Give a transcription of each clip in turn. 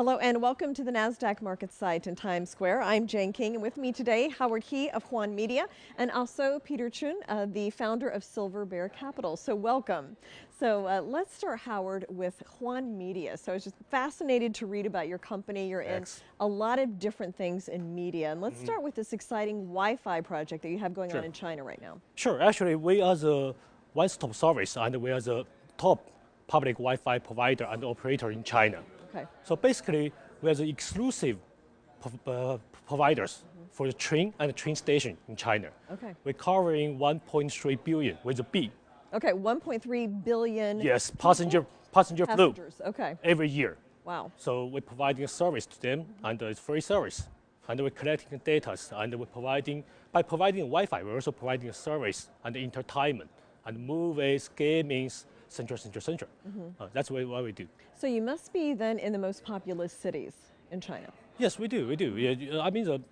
Hello and welcome to the NASDAQ market site in Times Square. I'm Jane King, and with me today, Howard He of Huan Media, and also Peter Chun, the founder of Silverbear Capital. So welcome. So let's start, Howard, with Huan Media. So I was just fascinated to read about your company. You're in a lot of different things in media. And let's start with this exciting Wi-Fi project that you have going on in China right now. Sure. Actually, we are the one-stop service, and we are the top public Wi-Fi provider and operator in China. Okay. So basically, we are the exclusive providers for the train and the train station in China. Okay. We're covering 1.3 billion with a B. Okay, 1.3 billion. Yes, passenger flow. Okay. Every year. Wow. So we're providing a service to them, and it's free service. And we're collecting data, and we're providing, by providing Wi-Fi, we're also providing a service and entertainment and movies, gaming, central. That's what we do. So you must be then in the most populous cities in China. Yes, we do. Yeah, I mean,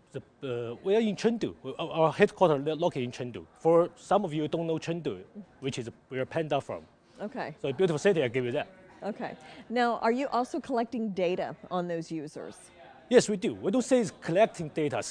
we are in Chengdu. Our headquarters located in Chengdu. For some of you who don't know Chengdu, which is where Panda from. Okay. So a beautiful city, I give you that. Okay. Now, are you also collecting data on those users? Yes, we do. We don't say it's collecting data,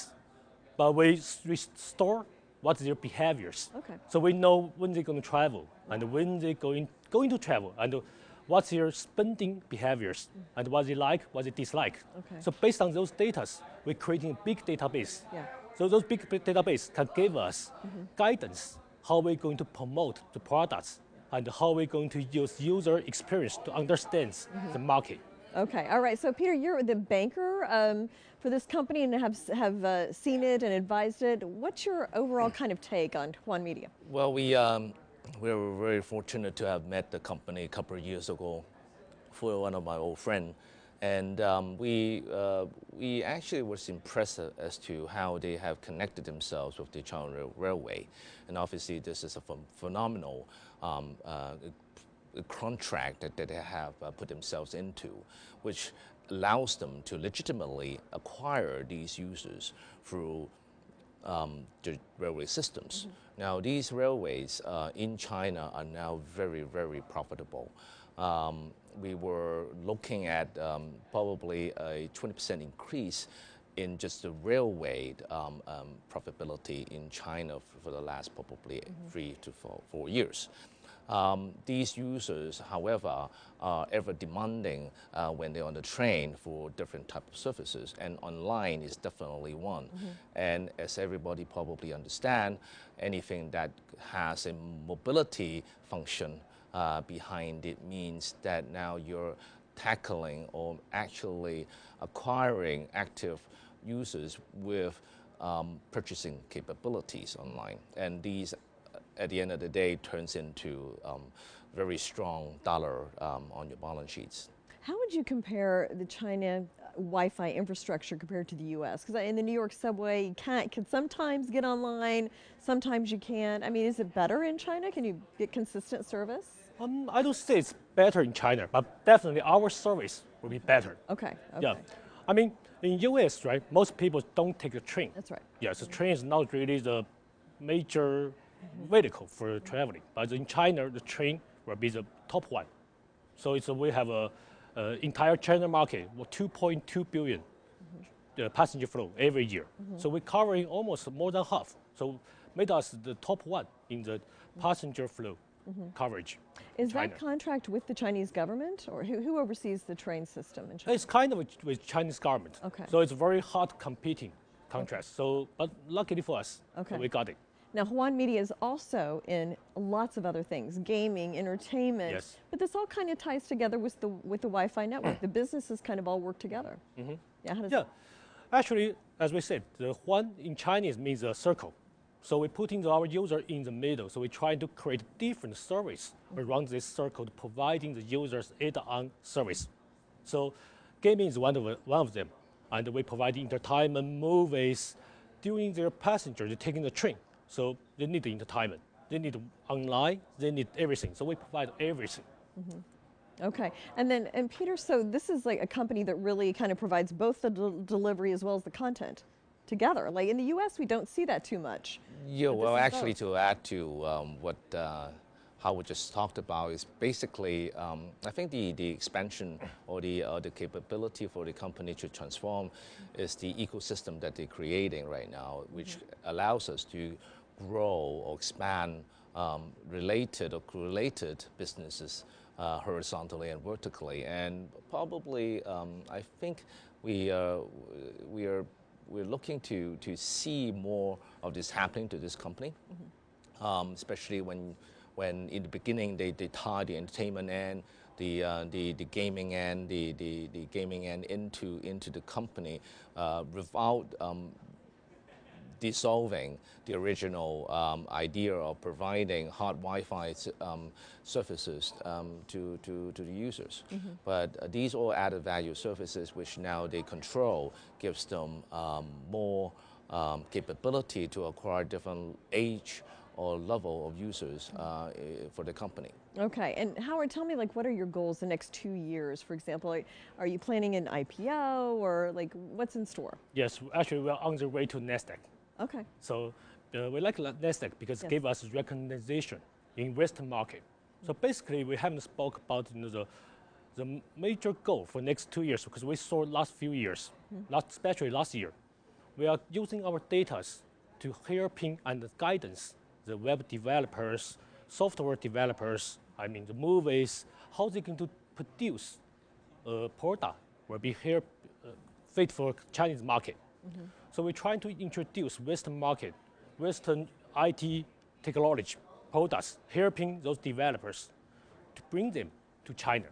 but we store what's their behaviors. Okay. So we know when they're going to travel and when they're going to travel and what's their spending behaviors and what they like, what they dislike. Okay. So based on those data, we're creating a big database. Yeah. So those big database can give us guidance how we're going to promote the products and how we're going to use user experience to understand the market. Okay. All right. So Peter, you're the banker for this company and have seen it and advised it. What's your overall kind of take on Huan Media? Well, we were very fortunate to have met the company a couple of years ago for one of my old friends. And we actually was impressed as to how they have connected themselves with the China Railway. And obviously this is a phenomenal contract that they have put themselves into, which allows them to legitimately acquire these users through the railway systems. Now, these railways in China are now very, very profitable. We were looking at probably a 20% increase in just the railway profitability in China for the last probably 3 to 4 years. These users, however, are ever demanding when they're on the train for different types of services, and online is definitely one. And as everybody probably understand, anything that has a mobility function behind it means that now you're tackling or actually acquiring active users with purchasing capabilities online. And these at the end of the day turns into very strong dollar on your balance sheets. How would you compare the China Wi-Fi infrastructure compared to the U.S.? Because in the New York subway, you can sometimes get online, sometimes you can't. I mean, is it better in China? Can you get consistent service? I don't say it's better in China, but definitely our service will be better. Okay. Yeah. I mean, in US, right, most people don't take the train. That's right. Yes, the train is not really the major vehicle for traveling. But in China, the train will be the top one. So we have a entire China market with 2.2 billion passenger flow every year. So we're covering almost more than half. So made us the top one in the passenger flow coverage. Is that contract with the Chinese government, or who oversees the train system in China? It's kind of with Chinese government. Okay. So it's very hard competing contract. So, but luckily for us, okay, we got it. Now, Huan Media is also in lots of other things, gaming, entertainment. Yes. But this all kind of ties together with the Wi-Fi network. The businesses kind of all work together. Yeah. How does Actually, as we said, the Huan in Chinese means a circle. So we're putting our user in the middle. So we're trying to create different service around this circle, providing the users add-on service. So gaming is one of them. And we provide entertainment, movies, during their passenger, they're taking the train. So they need the entertainment. They need online. They need everything. So we provide everything. Okay. And Peter, so this is like a company that really kind of provides both the delivery as well as the content together. Like in the U.S., we don't see that too much. Yeah, well, actually, to add to Howard just talked about is basically, I think the expansion or the capability for the company to transform is the ecosystem that they're creating right now, which allows us to grow or expand related or correlated businesses horizontally and vertically. And probably, I think we're looking to see more of this happening to this company, especially when in the beginning they tie the entertainment end, the gaming end, the gaming end into the company without dissolving the original idea of providing hard Wi-Fi services to the users. But these all added value services, which now they control, gives them more capability to acquire different age or level of users for the company. Okay, and Howard, tell me, like, what are your goals the next 2 years? For example, like, are you planning an IPO, or like, what's in store? Yes, actually we're on the way to nasdaq. Okay. So we like nasdaq because it gave us recognition in Western market. So basically, we haven't spoke about the major goal for next 2 years, because we saw last few years, especially last year, we are using our data to helping and guidance the web developers, software developers, I mean the movies, how they going to produce a product will be here fit for Chinese market. So we're trying to introduce Western market, Western IT technology products, helping those developers to bring them to China.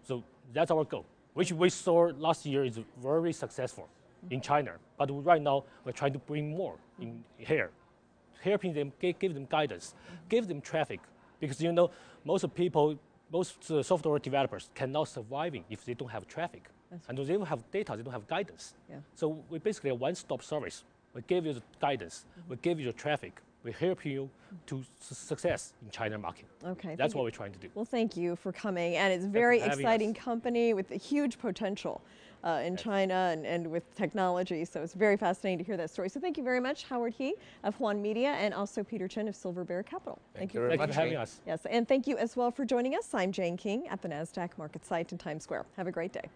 So that's our goal, which we saw last year is very successful in China. But right now, we're trying to bring more in here, helping them, give them guidance, give them traffic. Because most software developers cannot survive if they don't have traffic. And they don't have data, they don't have guidance. So we basically a one-stop service. We give you the guidance, we give you the traffic, we help you to success in China market. Okay. That's what we're trying to do. Well, thank you for coming. And it's a very exciting company with a huge potential in China and with technology. So it's very fascinating to hear that story. So thank you very much, Howard He of Huan Media, and also Peter Chun of Silverbear Capital. Thank you very much for having us. Yes, and thank you as well for joining us. I'm Jane King at the NASDAQ market site in Times Square. Have a great day.